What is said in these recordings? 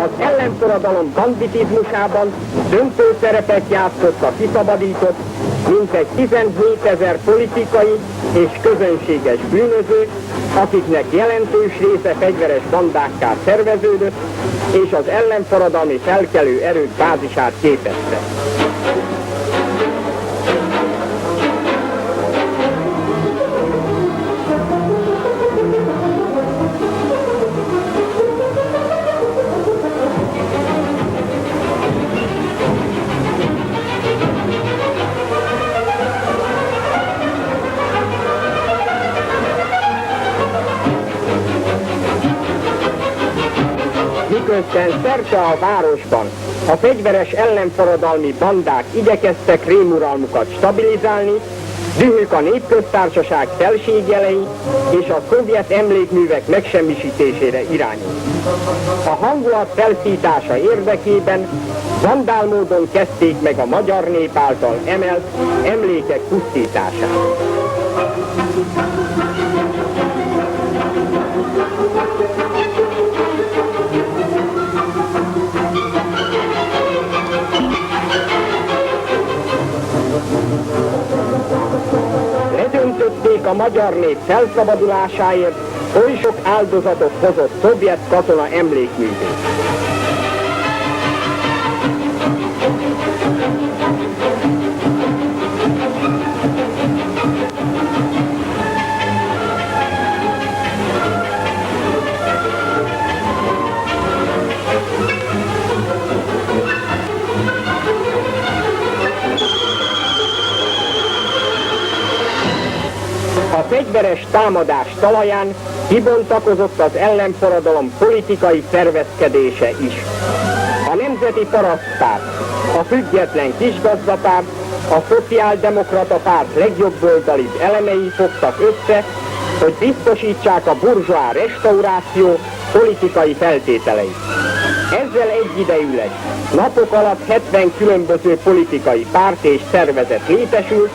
Az ellenforradalom banditizmusában döntő szerepet játszott a kiszabadított, mintegy 17 000 politikai és közönséges bűnöző, akiknek jelentős része fegyveres bandákká szerveződött, és az ellenforradalmi felkelő erők bázisát képezte. Miközben szerte a városban a fegyveres ellenforradalmi bandák igyekeztek rémuralmukat stabilizálni, dühük a Népköztársaság felségjelei és a szovjet emlékművek megsemmisítésére irányult. A hangulat felszítása érdekében vandál módon kezdték meg a magyar nép által emelt emlékek pusztítását. Ledöntötték a magyar nép felszabadulásáért oly sok áldozatot hozott szovjet katona emlékművét. A fegyveres támadás talaján kibontakozott az ellenforradalom politikai szervezkedése is. A Nemzeti Parasztpárt, a Független Kisgazdapárt, a Szociáldemokrata Párt legjobboldalibb elemei fogtak össze, hogy biztosítsák a burzsóá restauráció politikai feltételeit. Ezzel egyidejűleg napok alatt 70 különböző politikai párt és szervezet létesült,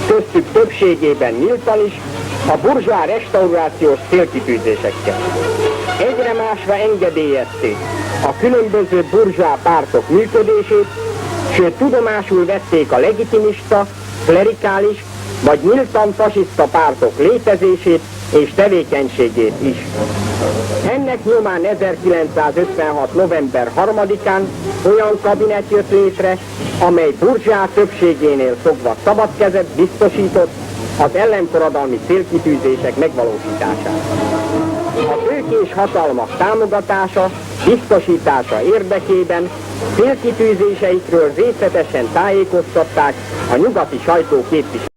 köztük többségében nyíltan is, a burzsóá restaurációs célkitűzésekkel. Egyre másra engedélyezték a különböző burzsóá pártok működését, sőt tudomásul vették a legitimista, klerikális vagy nyíltan fasiszta pártok létezését és tevékenységét is. Ennek nyomán 1956. november 3-án olyan kabinet jött létre, amely burzsóá többségénél fogva szabad kezet biztosított az ellenforradalmi célkitűzések megvalósítására. A tőkés hatalmak támogatása, biztosítása érdekében célkitűzéseikről részletesen tájékoztatták a nyugati sajtó képviselőit.